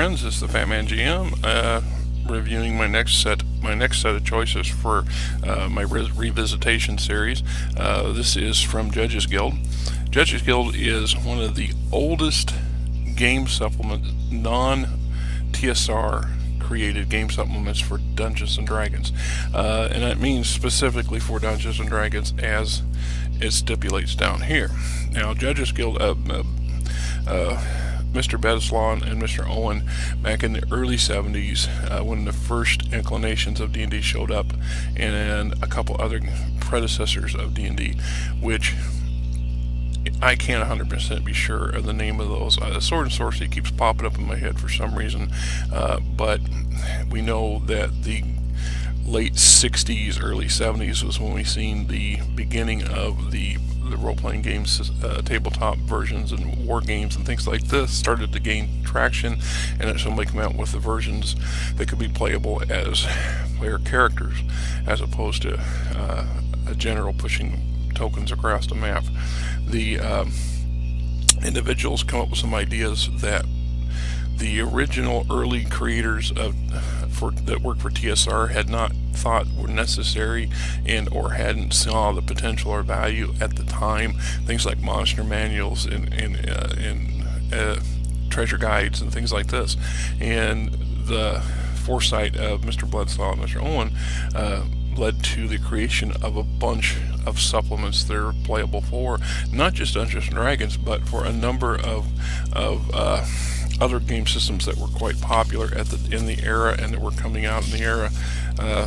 friends, it's the Fat Man GM, reviewing my next set of choices for my revisitation series. This is from Judges Guild. Judges Guild is one of the oldest game supplement, non-TSR created game supplements for Dungeons and Dragons, and that means specifically for Dungeons and Dragons as it stipulates down here. Now, Judges Guild, Mr. Bedislaw and Mr. Owen, back in the early 70s, when the first inclinations of D&D showed up, and a couple other predecessors of D&D, which I can't 100% be sure of the name of those. Sword and Sorcery keeps popping up in my head for some reason, but we know that the late 60s, early 70s was when we seen the beginning of the role-playing games, tabletop versions and war games and things like this started to gain traction, and then somebody came out with the versions that could be playable as player characters as opposed to a general pushing tokens across the map. The individuals come up with some ideas that the original early creators that worked for TSR had not thought were necessary and or hadn't saw the potential or value at the time. Things like monster manuals and treasure guides and things like this. And the foresight of Mr. Bledsoe and Mr. Owen led to the creation of a bunch of supplements that are playable for not just Dungeons and Dragons, but for a number of other game systems that were quite popular in the era and that were coming out in the era.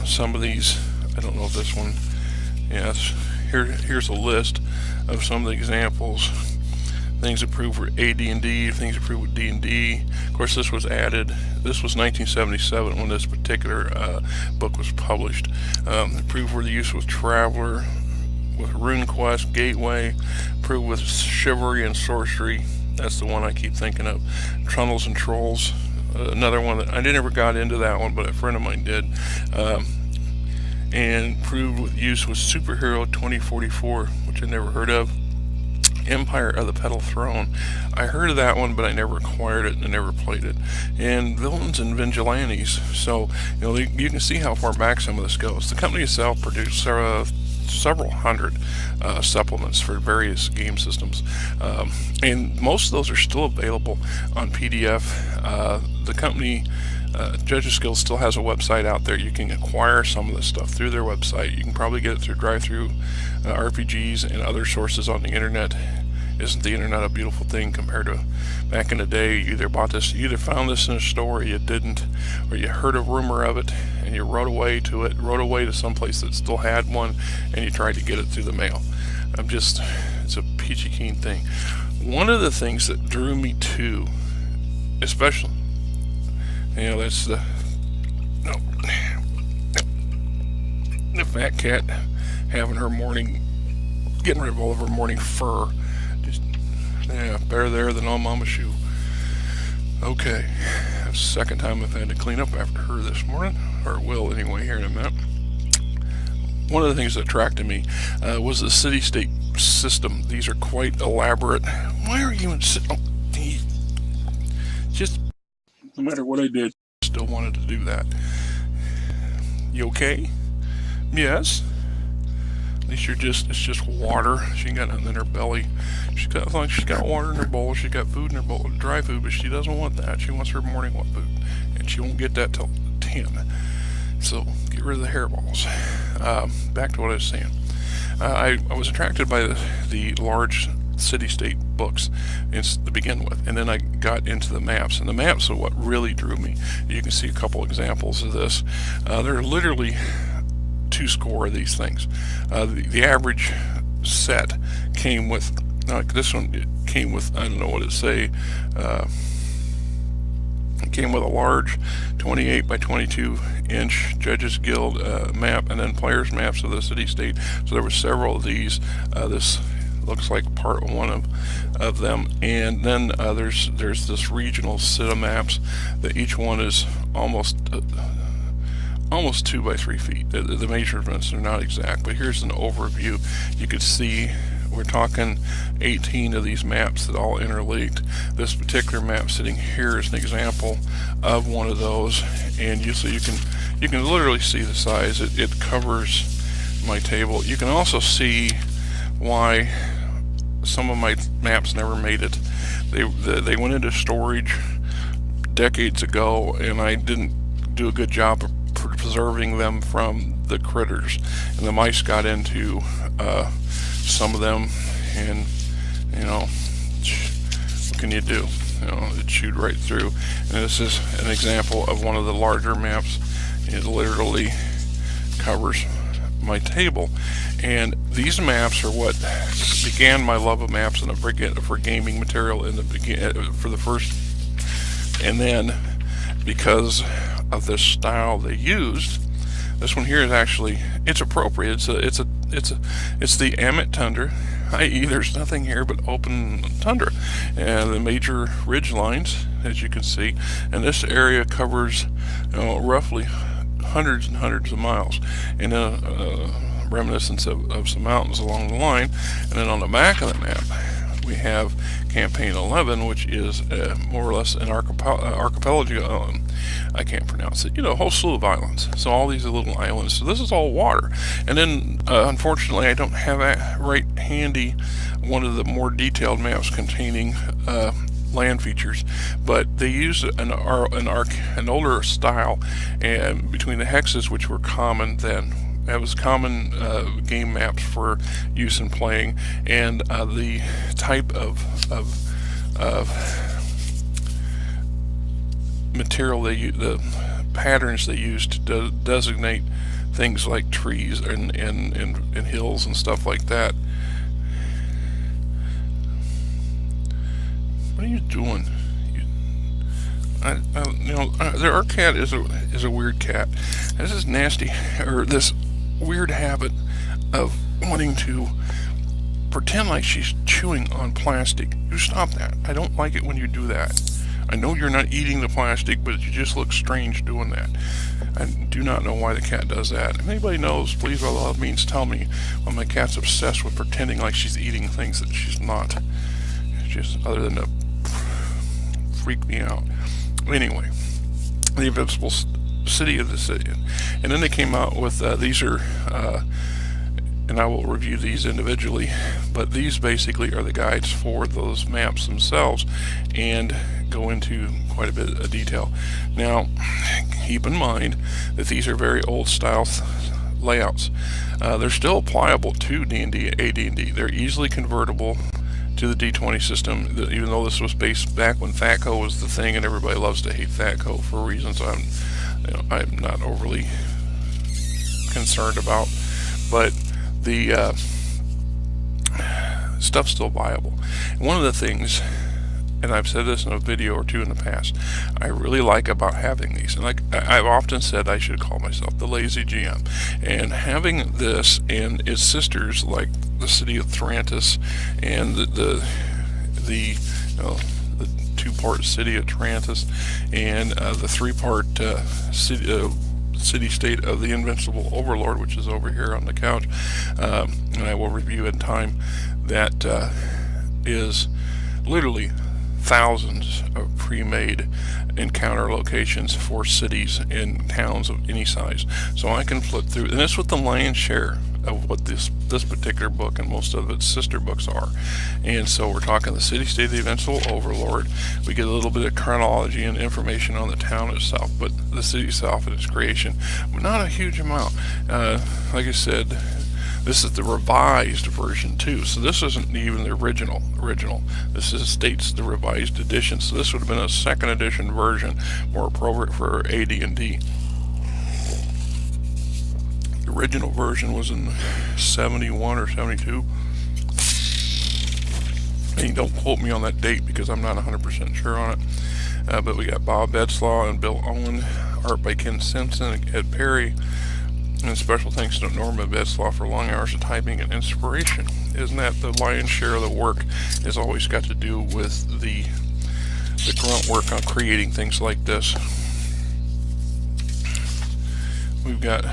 Some of these, I don't know if this one, yes, here's a list of some of the examples. Things approved for AD&D, things approved with D&D. Of course, this was added. This was 1977 when this particular book was published. Approved for the use with Traveler, with RuneQuest, Gateway. Approved with Chivalry and Sorcery. That's the one I keep thinking of. Tunnels and Trolls. Another one that I never got into that one, but a friend of mine did. And approved with use with Superhero 2044, which I never heard of. Empire of the Petal Throne. I heard of that one, but I never acquired it and I never played it. And Villains and Vigilantes. So, you can see how far back some of this goes. The company itself produced several hundred supplements for various game systems, and most of those are still available on PDF. The company, Judges Guild, still has a website out there. You can acquire some of this stuff through their website. You can probably get it through drive-through RPGs and other sources on the internet. Isn't the internet a beautiful thing compared to back in the day? You either found this in a store, or you didn't, or you heard a rumor of it and you rode away to someplace that still had one, and you tried to get it through the mail. It's a peachy keen thing. One of the things that drew me to, especially, that's the fat cat having her getting rid of all of her morning fur. Better there than on Mama's shoe. Okay, that's the second time I've had to clean up after her this morning, or will anyway here in a minute. One of the things that attracted me was the city-state system. These are quite elaborate. Why are you just, no matter what I did, still wanted to do that. You okay? Yes. At least it's just water. She ain't got nothing in her belly. She's got water in her bowl. She's got food in her bowl, dry food, but she doesn't want that. She wants her morning wet food, and she won't get that till 10. So get rid of the hairballs. Back to what I was saying. I was attracted by the large city-state books to begin with, and then I got into the maps, and the maps are what really drew me. You can see a couple examples of this. There are literally 2 score of these things. The average set came with, like this one, it came with, I don't know what it say, it came with a large 28 by 22 inch Judges Guild map, and then players maps of the city-state. So there were several of these. This looks like part 1 of them, and then there's this regional set of maps that each one is almost 2 by 3 feet. The measurements are not exact, but here's an overview. You could see we're talking 18 of these maps that all interlinked. This particular map sitting here is an example of one of those, and you can literally see the size. It covers my table. You can also see why some of my maps never made it. They went into storage decades ago, and I didn't do a good job of preserving them from the critters, and the mice got into some of them, and you know, what can you do? You know, it chewed right through. And this is an example of one of the larger maps. It literally covers my table, and these maps are what began my love of maps and for gaming material in the for the first. And then, because of this style they used, this one here is actually, it's appropriate. It's the Amit tundra, i.e. there's nothing here but open tundra, and the major ridge lines, as you can see, and this area covers, you know, roughly hundreds and hundreds of miles, and then reminiscence of some mountains along the line. And then on the back of the map we have Campaign 11, which is more or less an archipelago. I can't pronounce it. You know, a whole slew of islands. So all these little islands. So this is all water. And then, unfortunately, I don't have right handy one of the more detailed maps containing land features, but they used an older style, and between the hexes, which were common then. That was common game maps for use in playing, and the type of material the patterns they used to designate things like trees and hills and stuff like that. What are you doing? Our cat is a weird cat. This is nasty, or this weird habit of wanting to pretend like she's chewing on plastic. You stop that. I don't like it when you do that. I know you're not eating the plastic, but you just look strange doing that. I do not know why the cat does that. If anybody knows, please, by all means, tell me why my cat's obsessed with pretending like she's eating things that she's not. It's just other than to freak me out. Anyway, the Invincible City of the City. And then they came out with, these are, and I will review these individually, but these basically are the guides for those maps themselves and go into quite a bit of detail. Now, keep in mind that these are very old style layouts. They're still applicable to D&D, AD&D. They're easily convertible to the D20 system, even though this was based back when THAC0 was the thing, and everybody loves to hate THAC0 for reasons I'm not overly concerned about. But the stuff's still viable. And one of the things, and I've said this in a video or two in the past, I really like about having these, and like I've often said, I should call myself the lazy GM, and having this and its sisters like the city of Tarantus and the two-part city of Tarantus and the three-part city-state of the Invincible Overlord, which is over here on the couch, and I will review in time, that is literally thousands of pre-made encounter locations for cities and towns of any size. So I can flip through, and that's what the lion's share of what this particular book and most of its sister books are. And so we're talking the city-state of the Invincible Overlord. We get a little bit of chronology and information on the town itself, but the city itself and its creation, but not a huge amount. Like I said, this is the revised version too, so this isn't even the original. This states the revised edition, so this would have been a second edition version, more appropriate for AD&D. The original version was in 71 or 72. And don't quote me on that date because I'm not 100% sure on it. But we got Bob Bedslaw and Bill Owen, art by Ken Simpson and Ed Perry. And special thanks to Norman Bedslaw for long hours of typing and inspiration. Isn't that the lion's share of the work has always got to do with the grunt work on creating things like this. We've got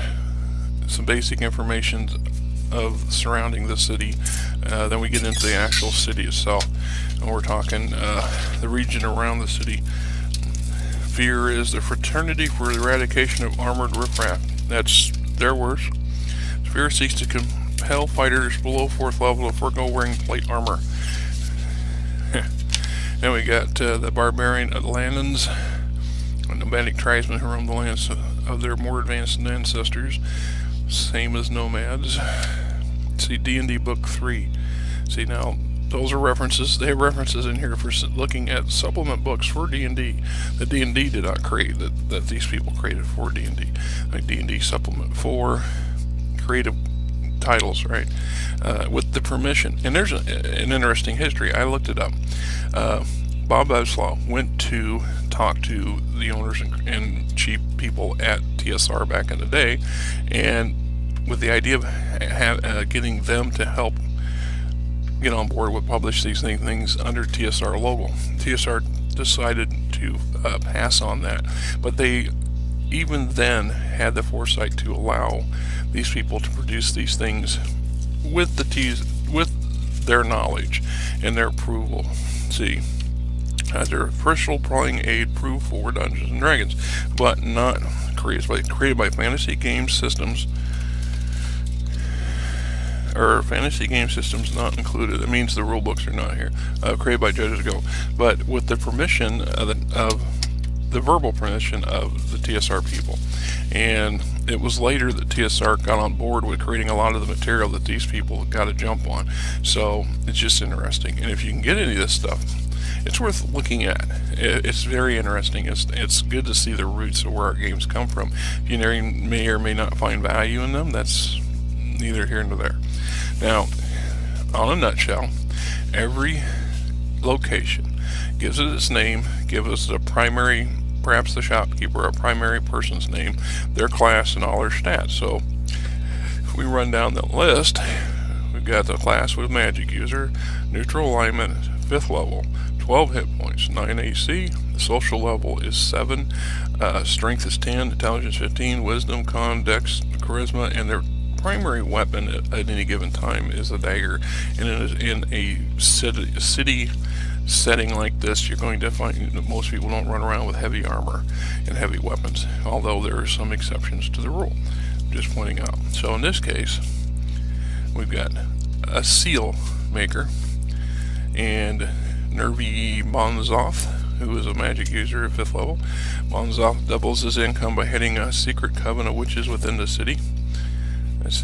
some basic information surrounding the city. Then we get into the actual city itself, and we're talking the region around the city. Fear is the fraternity for the eradication of armored riffraff. That's their words. Fear seeks to compel fighters below 4th level to forego wearing plate armor. Then we got the barbarian Altanians, nomadic tribesmen who roam the lands of their more advanced ancestors, same as nomads. See D&D Book 3. See, now those are references. They have references in here for looking at supplement books for D&D that D&D did not create, that these people created for D&D, like D&D Supplement 4, creative titles, right? With the permission. And there's an interesting history. I looked it up. Bob Beslaw went to talk to the owners and chief people at TSR back in the day, and with the idea of getting them to help get on board with publish these things under TSR logo. TSR decided to pass on that, but they even then had the foresight to allow these people to produce these things with with their knowledge and their approval. See, as their official playing aid proof for Dungeons and Dragons, but not created by Fantasy Game Systems, or Fantasy Game Systems not included. It means the rule books are not here. Created by Judges Go, but with the permission of the verbal permission of the TSR people. And it was later that TSR got on board with creating a lot of the material that these people got a jump on. So it's just interesting. And if you can get any of this stuff, it's worth looking at. It's very interesting. It's good to see the roots of where our games come from. If you may or may not find value in them, that's neither here nor there. Now, on a nutshell, every location gives it its name, gives us the primary, perhaps the shopkeeper, a primary person's name, their class, and all their stats. So if we run down the list, we've got the class with magic user, neutral alignment, 5th level, 12 hit points, 9 AC, the social level is 7, strength is 10, intelligence 15, wisdom, con, dex, charisma, and their primary weapon at any given time is a dagger. And in a city setting like this, you're going to find that most people don't run around with heavy armor and heavy weapons, although there are some exceptions to the rule. Just pointing out. So in this case, we've got a seal maker and Nordre Bonzoth, who is a magic user at 5th level. Bonzoth doubles his income by heading a secret coven of witches within the city. That's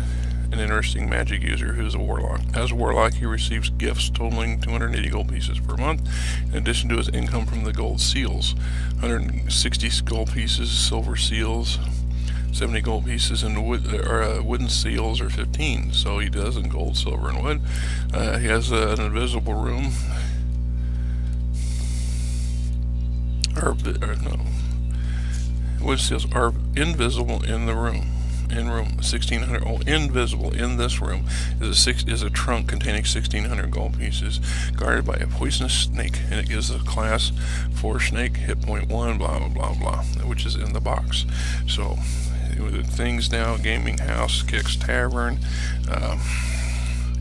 an interesting magic user who's a warlock. As a warlock, he receives gifts totaling 280 gold pieces per month, in addition to his income from the gold seals. 160 gold pieces, silver seals, 70 gold pieces, and wooden seals are 15. So he does in gold, silver, and wood. He has an invisible room. Wood seals are invisible in the room. In room 1600. Invisible in this room is a trunk containing 1600 gold pieces, guarded by a poisonous snake, and it gives the class 4 snake, hit point 1, blah blah blah blah, which is in the box. So things now: gaming house, Kicks Tavern,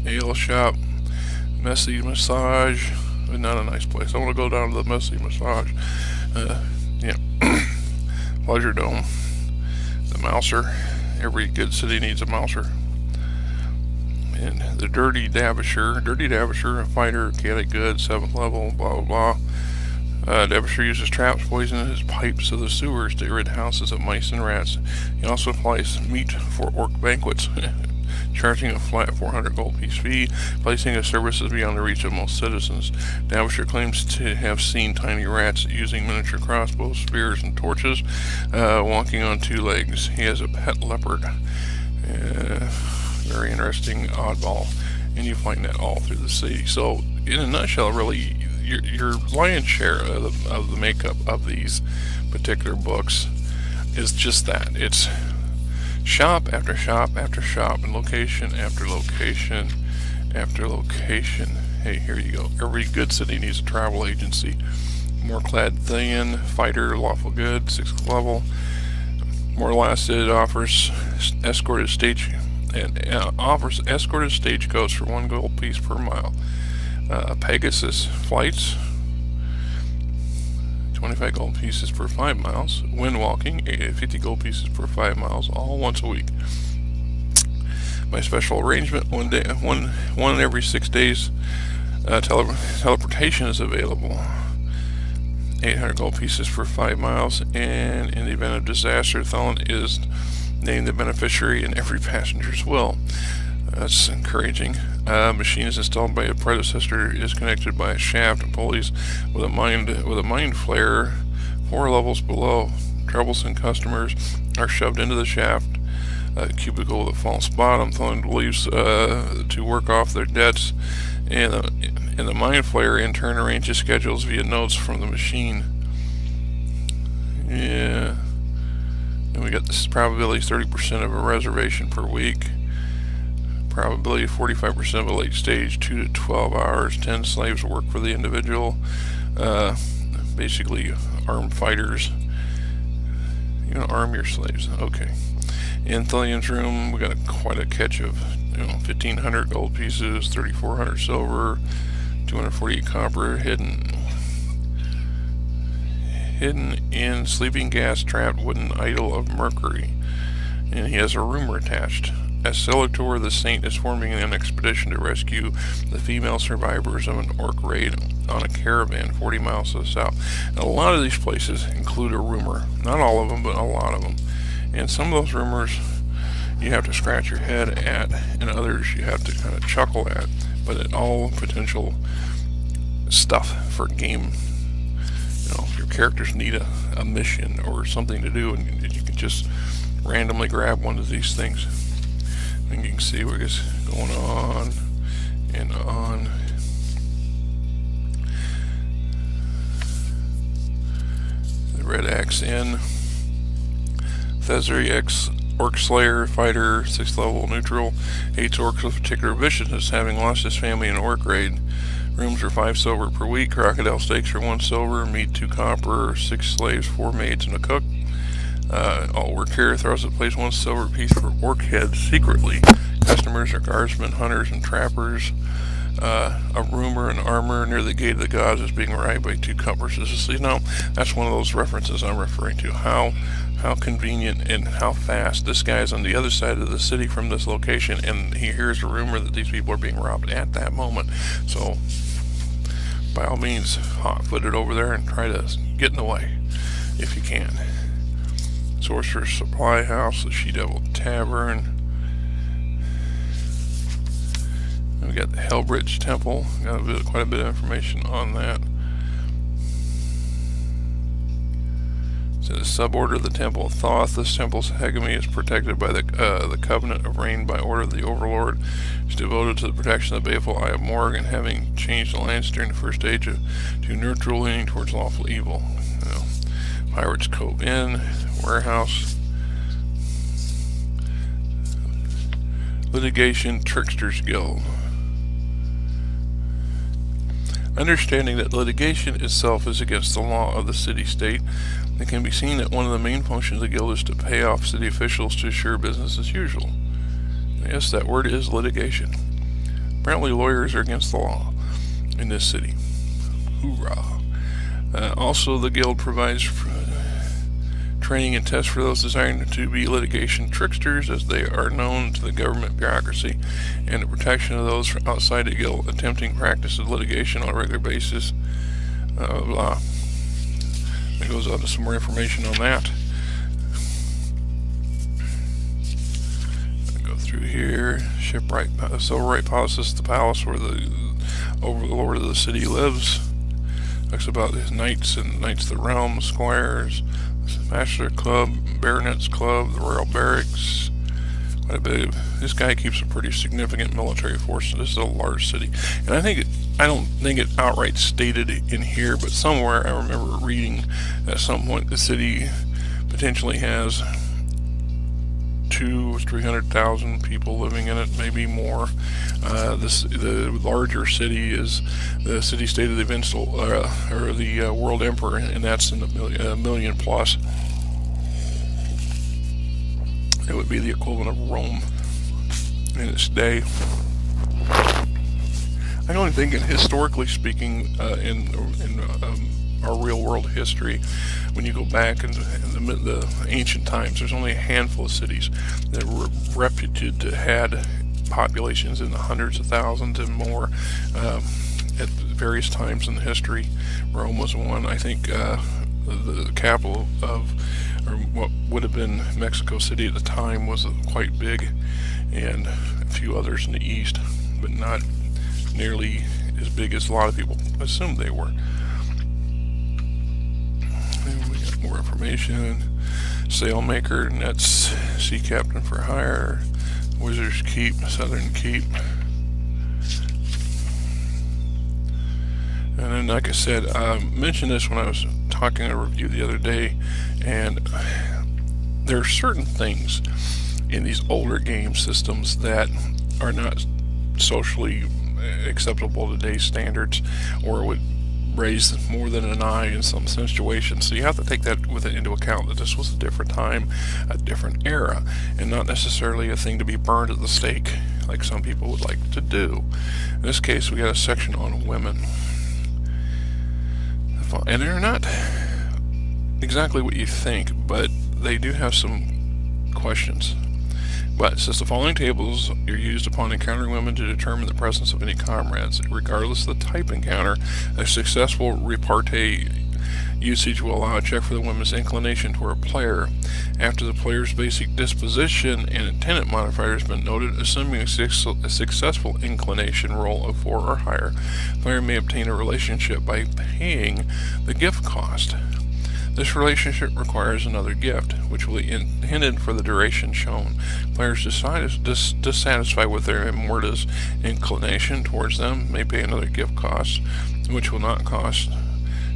ale shop, messy massage. Not a nice place. I want to go down to the messy massage. Yeah, pleasure dome, the mouser. Every good city needs a mouser. And the Dirty Davisher, a fighter, chaotic good, 7th level, blah blah blah. Davisher uses traps, poison in his pipes of the sewers to rid houses of mice and rats. He also applies meat for orc banquets, charging a flat 400 gold piece fee, placing his services beyond the reach of most citizens. Davisher claims to have seen tiny rats using miniature crossbows, spears, and torches, walking on 2 legs. He has a pet leopard. Very interesting oddball, and you find that all through the city. So, in a nutshell, really, your lion's share of the makeup of these particular books is just that. It's shop after shop after shop, and location after location after location. Hey, here you go. Every good city needs a travel agency. More-clad Thayan, fighter, lawful good, 6th level. More last it offers escorted stage and offers escorted stagecoach for 1 gold piece per mile. Pegasus flights, 25 gold pieces per 5 miles. Wind walking, 50 gold pieces per 5 miles, all once a week. By special arrangement, one every 6 days, teleportation is available. 800 gold pieces for 5 miles, and in the event of disaster, Thelen is named the beneficiary in every passenger's will. That's encouraging. Machine is installed by a predecessor, is connected by a shaft and pulleys with a mind flare 4 levels below. Troublesome customers are shoved into the shaft. A cubicle with a false bottom. Thelen leaves to work off their debts, and the mind flayer in turn arranges schedules via notes from the machine. Yeah. And we got this probability 30% of a reservation per week. Probability 45% of a late stage, 2 to 12 hours. 10 slaves work for the individual. Basically, armed fighters. You're gonna arm your slaves. Okay. In Thelian's room, we got quite a catch of 1,500 gold pieces, 3,400 silver, 248 copper hidden in sleeping gas trapped wooden idol of Mercury. And he has a rumor attached. As Selator the Saint is forming an expedition to rescue the female survivors of an orc raid on a caravan 40 miles to the south. And a lot of these places include a rumor. Not all of them, but a lot of them. And some of those rumors you have to scratch your head at, and others you have to kind of chuckle at. But it's all potential stuff for game. If your characters need a mission or something to do, and you can just randomly grab one of these things. And you can see what is going on and on. The Red Axe Inn. Thesry X Orc Slayer Fighter, 6th level neutral. Hates orcs with particular viciousness, having lost his family in an orc raid. Rooms are 5 silver per week. Crocodile steaks are 1 silver. Meat 2 copper. 6 slaves, 4 maids, and a cook. All work here. Throws at place 1 silver piece for orc heads secretly. Customers are guardsmen, hunters, and trappers. A rumor and armor near the gate of the gods is being arrived by 2 cutlasses. That's one of those references I'm referring to. How convenient and how fast. This guy's on the other side of the city from this location, and he hears a rumor that these people are being robbed at that moment. So, by all means, hot-footed over there and try to get in the way, if you can. Sorcerer's Supply House, the She-Devil Tavern. And we got the Hellbridge Temple. Got quite a bit of information on that. So the suborder of the Temple of Thoth. This temple's hegemony is protected by the Covenant of Rain by order of the Overlord. It's devoted to the protection of the baleful Eye of Morg, and having changed the lands during the first age to neutral, leaning towards lawful evil. Pirates Cove Inn, Warehouse, Litigation Tricksters Guild. Understanding that litigation itself is against the law of the city-state, it can be seen that one of the main functions of the guild is to pay off city officials to assure business as usual. Yes, that word is litigation. Apparently lawyers are against the law in this city. Hoorah. Also, the guild provides training and tests for those desiring to be litigation tricksters, as they are known to the government bureaucracy, and the protection of those outside the guild attempting practice of litigation on a regular basis. Blah. It goes on to some more information on that. I'll go through here. Shipwright, Silverwright Palace is the palace where the overlord of the city lives. Talks about his knights and knights of the realm, squires, Bachelor Club, Baronet's Club, the Royal Barracks. Quite a bit of, this guy keeps a pretty significant military force. This is a large city, and I don't think it outright stated in here, but somewhere I remember reading at some point the city potentially has 200,000 or 300,000 people living in it, maybe more. The larger city is the city-state of the Invincible, or the World Emperor, and that's in a million plus. It would be the equivalent of Rome. in its day. I only think, historically speaking, in our real world history, when you go back in the ancient times, there's only a handful of cities that were reputed to had populations in the hundreds of thousands and more at various times in the history. Rome was one. I think the capital of, or what would have been Mexico City at the time, was quite big, and a few others in the east, but not nearly as big as a lot of people assumed they were. And we got more information. Sailmaker, Nets, Sea Captain for Hire, Wizard's Keep, Southern Keep. And then, like I said, I mentioned this when I was talking a review the other day, and there are certain things in these older game systems that are not socially acceptable to today's standards, or would raise more than an eye in some situations. So you have to take that into account, that this was a different time, a different era, and not necessarily a thing to be burned at the stake like some people would like to do. In this case, we got a section on women, and they're not exactly what you think, but they do have some questions. But it says the following tables are used upon encountering women to determine the presence of any comrades. Regardless of the type encounter, a successful repartee usage will allow a check for the woman's inclination toward a player. After the player's basic disposition and intent modifier has been noted, assuming a successful inclination roll of 4 or higher, the player may obtain a relationship by paying the gift cost. This relationship requires another gift, which will be intended for the duration shown. Players dissatisfied with their immorta's inclination towards them may pay another gift cost, which will not cost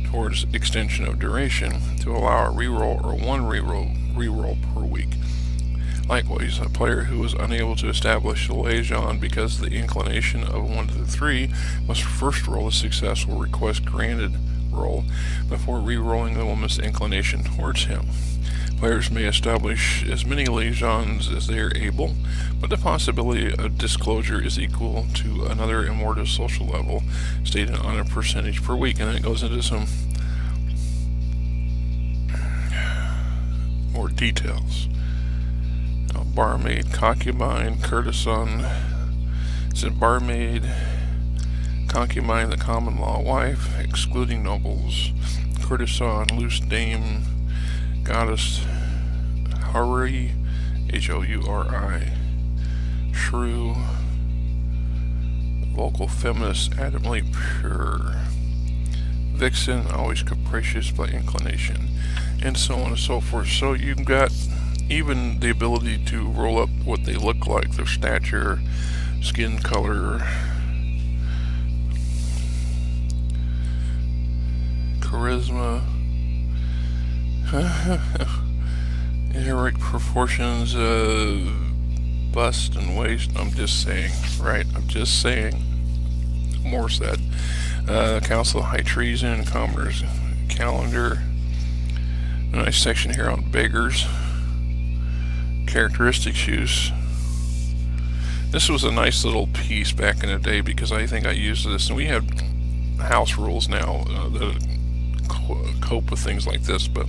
towards extension of duration, to allow a reroll or one reroll per week. Likewise, a player who is unable to establish a liaison because of the inclination of 1 to 3 must first roll a successful request granted roll before re-rolling the woman's inclination towards him. Players may establish as many liaisons as they are able, but the possibility of disclosure is equal to another immortal social level, stated on a percentage per week. And then it goes into some more details. Barmaid, concubine, courtesan. It's a barmaid, concubine, the common law wife, excluding nobles, courtesan, loose dame, goddess, houri, Houri, shrew, vocal feminist, adamantly pure, vixen, always capricious by inclination, and so on and so forth. So you've got even the ability to roll up what they look like, their stature, skin color, charisma, heroic proportions, bust and waist. I'm just saying, right? I'm just saying. More said. Council of High Treason, Commoner's Calendar. A nice section here on beggars. Characteristics use. This was a nice little piece back in the day because I think I used this, and we have house rules now that cope with things like this, but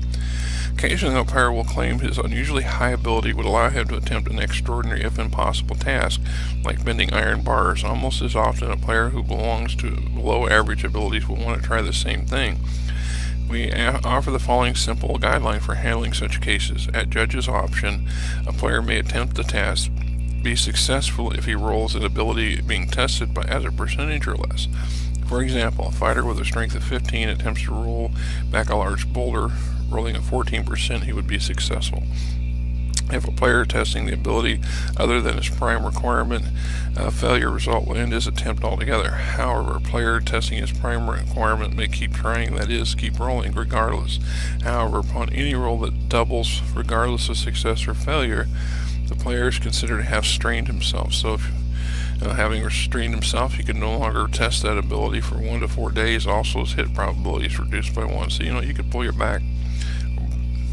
occasionally a player will claim his unusually high ability would allow him to attempt an extraordinary, if impossible, task, like bending iron bars. Almost as often, a player who belongs to below average abilities will want to try the same thing. We offer the following simple guideline for handling such cases. At judge's option, a player may attempt the task, be successful if he rolls an ability being tested by as a percentage or less. For example, a fighter with a strength of 15 attempts to roll back a large boulder. Rolling at 14%, he would be successful. If a player testing the ability other than his prime requirement, a failure result will end his attempt altogether. However, a player testing his prime requirement may keep trying, that is, keep rolling regardless. However, upon any roll that doubles regardless of success or failure, the player is considered to have strained himself. So if having restrained himself, he can no longer test that ability for 1 to 4 days. Also, his hit probability is reduced by 1. So, you could pull your back,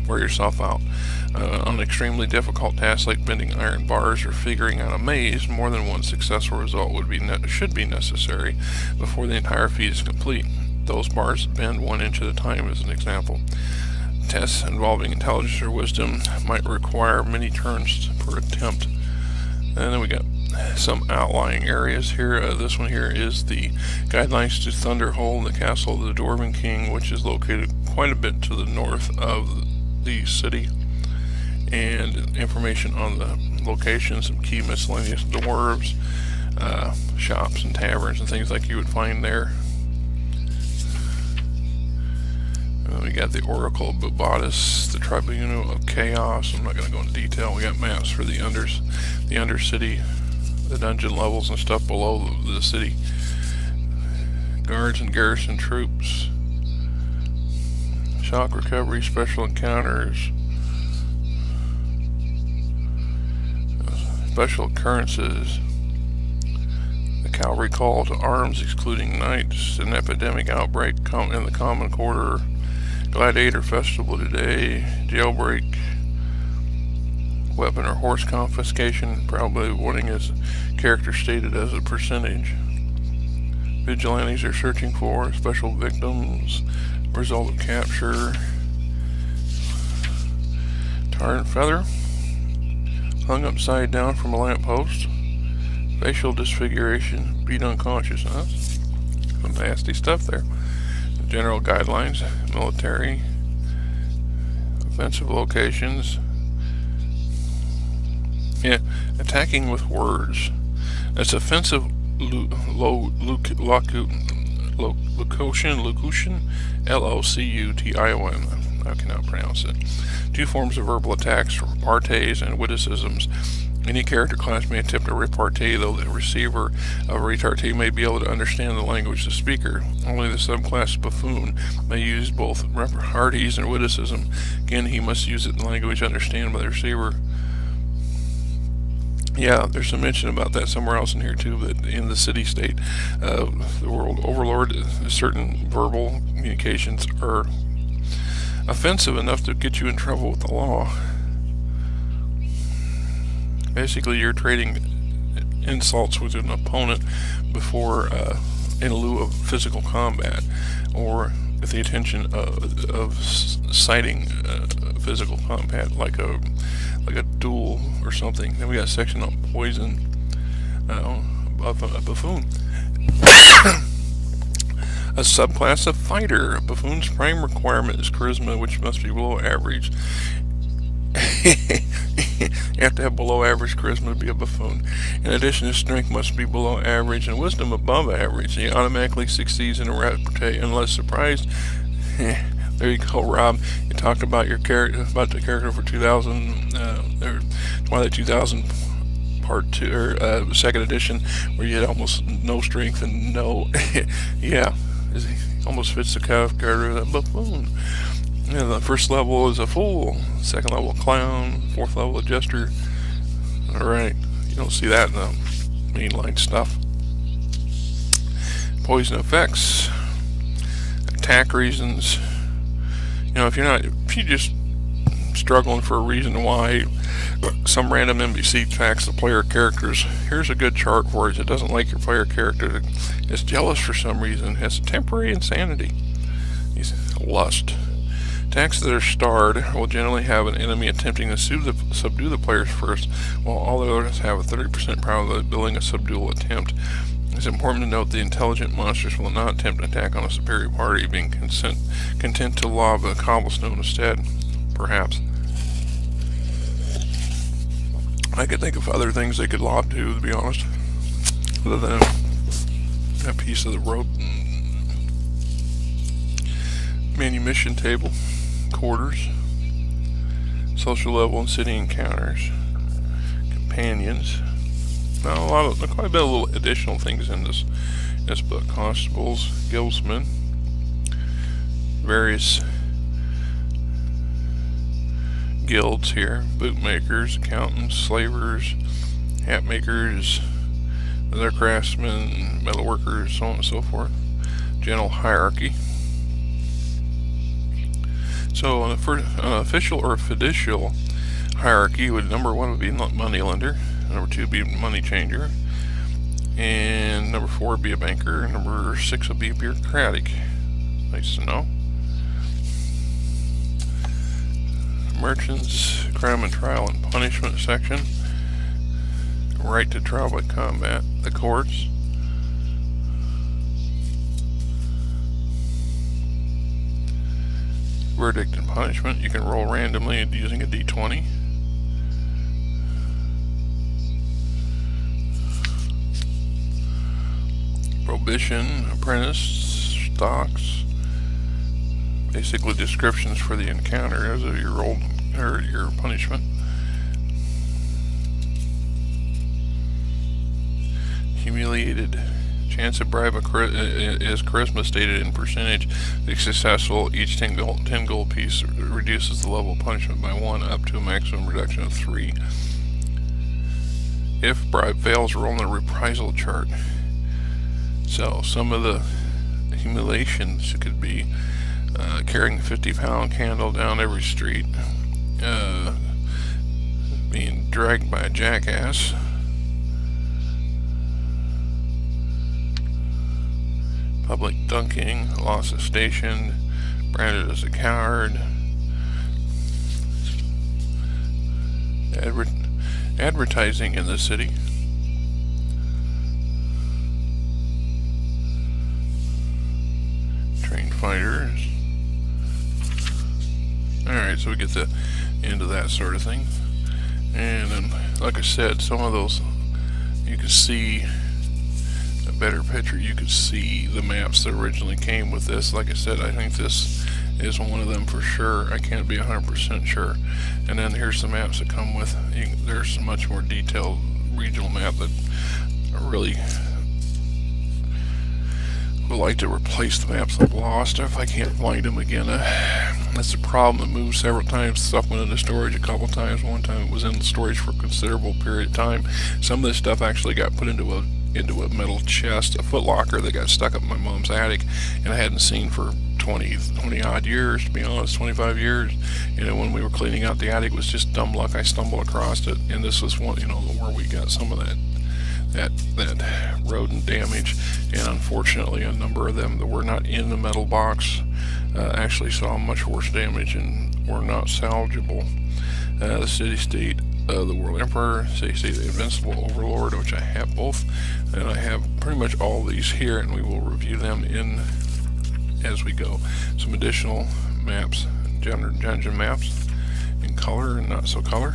wear yourself out. On extremely difficult tasks like bending iron bars or figuring out a maze, more than one successful result should be necessary before the entire feat is complete. Those bars bend 1 inch at a time as an example. Tests involving intelligence or wisdom might require many turns per attempt. And then we got some outlying areas here. This one here is the guidelines to Thunderhold, the castle of the Dwarven King, which is located quite a bit to the north of the city. And information on the location, some key miscellaneous dwarves, shops and taverns and things like you would find there. We got the Oracle of Bobatis, the Tribunal of Chaos. I'm not going to go into detail. We got maps for the Undercity, the dungeon levels and stuff below the city. Guards and garrison troops. Shock recovery, special encounters. Special occurrences. The cavalry call to arms excluding knights. An epidemic outbreak in the common quarter. Gladiator festival today. Jailbreak. Weapon or horse confiscation. Probably wanting his character stated as a percentage. Vigilantes are searching for special victims. Result of capture. Tar and feather. Hung upside down from a lamppost. Facial disfiguration. Beat unconscious. Huh? Some nasty stuff there. General guidelines. Military. Offensive locations. Yeah, attacking with words. That's offensive locution, L-O-C-U-T-I-O-N. I cannot pronounce it. 2 forms of verbal attacks, repartees and witticisms. Any character class may attempt a repartee, though the receiver of a repartee may be able to understand the language of the speaker. Only the subclass buffoon may use both repartees and witticism. Again, he must use it in the language understood by the receiver. Yeah, there's some mention about that somewhere else in here too, that in the city-state, the world overlord, certain verbal communications are offensive enough to get you in trouble with the law. Basically, you're trading insults with an opponent before, in lieu of physical combat, or with the intention of citing physical combat, like a duel or something. Then we got a section on poison, a buffoon. A subclass of fighter. A buffoon's prime requirement is charisma, which must be below average. You have to have below average charisma to be a buffoon. In addition, his strength must be below average and wisdom above average. He automatically succeeds in a repartee unless surprised. There you go, Rob. You talked about your character, about the character for 2000, Twilight 2000 Part 2 or 2nd edition, where you had almost no strength and no, yeah, almost fits the character of that buffoon. Yeah, the first level is a fool, second level a clown, 4th level a jester. Alright, you don't see that in the mainline stuff. Poison effects, attack reasons. You know, if you're just struggling for a reason why some random NPC attacks the player characters, here's a good chart for it. It doesn't like your player character, it's jealous for some reason, it has temporary insanity. He's lust. Attacks that are starred will generally have an enemy attempting to subdue the players first, while all the others have a 30% probability of building a subdual attempt. It's important to note the intelligent monsters will not attempt an attack on a superior party, being content to lob a cobblestone instead, perhaps. I could think of other things they could lob to be honest, other than a piece of the rope. Manumission table. Quarters, social level and city encounters, companions. Now quite a bit of little additional things in this book. Constables, guildsmen, various guilds here, bootmakers, accountants, slavers, hat makers, leather craftsmen, metalworkers, so on and so forth. General hierarchy. So an official or fiducial hierarchy would, number 1 would be money lender, number 2 would be money changer, and number 4 would be a banker, and number 6 would be bureaucratic. Nice to know. Merchants, crime and trial and punishment section. Right to trial by combat, the courts. Verdict and punishment, you can roll randomly using a d20. Prohibition, apprentice, stocks. Basically descriptions for the encounter as of your roll or your punishment. Humiliated. Chance of bribe is charisma stated in percentage. If successful, each 10 gold piece reduces the level of punishment by 1 up to a maximum reduction of 3. If bribe fails, roll on a reprisal chart. So some of the humiliations could be carrying a 50-pound candle down every street, being dragged by a jackass, public dunking, loss of station, branded as a coward, advertising in the city, trained fighters. Alright, so we get the end of that sort of thing. And then, like I said, some of those you can see a better picture. You could see the maps that originally came with this. Like I said, I think this is one of them for sure. I can't be 100% sure. And then here's the maps that come with. There's a much more detailed regional map that really would like to replace the maps I've lost if I can't find them again. That's the problem. It moved several times. Stuff went into storage a couple times. One time it was in storage for a considerable period of time. Some of this stuff actually got put into a metal chest, a footlocker that got stuck up in my mom's attic, and I hadn't seen for 20 odd years, to be honest, 25 years. You know, when we were cleaning out the attic, it was just dumb luck. I stumbled across it, and this was one, where we got some of that rodent damage, and unfortunately a number of them that were not in the metal box actually saw much worse damage and were not salvageable. The city-state the World Emperor, city-state the Invincible Overlord, which I have both, and I have pretty much all these here, and we will review them as we go. Some additional maps, dungeon maps in color and not so color.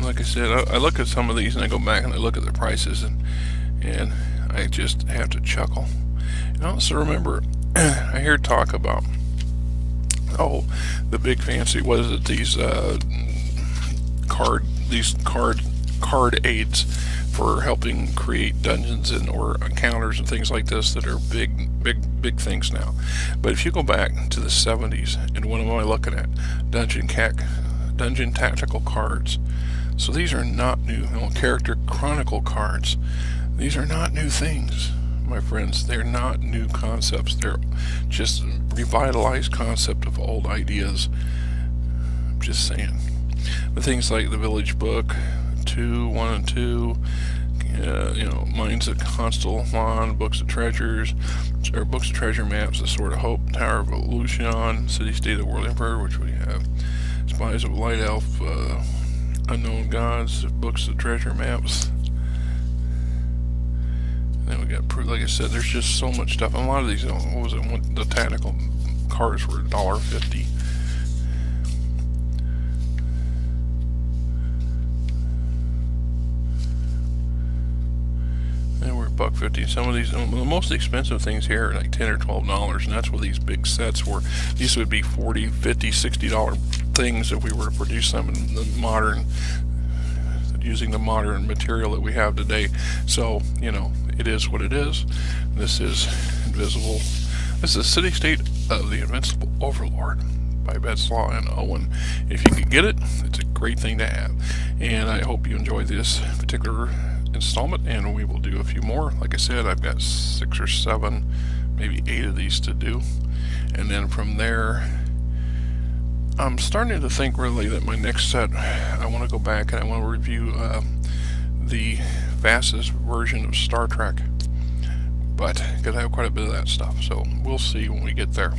Like I said, I look at some of these and I go back and I look at the prices, and I just have to chuckle. And also remember, I hear talk about, the big fancy, what is it, these card aids for helping create dungeons or encounters and things like this that are big things now. But if you go back to the 70s, and what am I looking at? Dungeon tactical cards. So these are not new, character chronicle cards. These are not new things, my friends. They're not new concepts. They're just revitalized concept of old ideas. I'm just saying. But things like the Village Book 1 and 2, Mines of Constellation, Books of Treasures, or Books of Treasure Maps, The Sword of Hope, Tower of Evolution, City-State of the World Emperor, which we have, Spies of Light Elf, Unknown Gods, Books of Treasure Maps. And then we got, like I said, there's just so much stuff. And a lot of these, the tactical cards were $1.50. And we're $1.50. Some of these, the most expensive things here are like $10 or $12, and that's what these big sets were. These would be $40, $50, $60 things if we were to produce them in the modern, using the modern material that we have today. So, it is what it is. This is Invisible. This is City-State of the Invincible Overlord by Betzlaw and Owen. If you could get it, it's a great thing to have. And I hope you enjoyed this particular installment, and we will do a few more. Like I said, I've got 6 or 7, maybe 8 of these to do. And then from there, I'm starting to think really that my next set, I want to go back and I want to review the fastest version of Star Trek. But, because I have quite a bit of that stuff, so we'll see when we get there.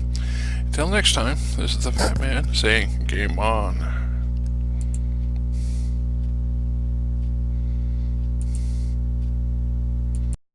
Until next time, this is the Fat Man saying, game on.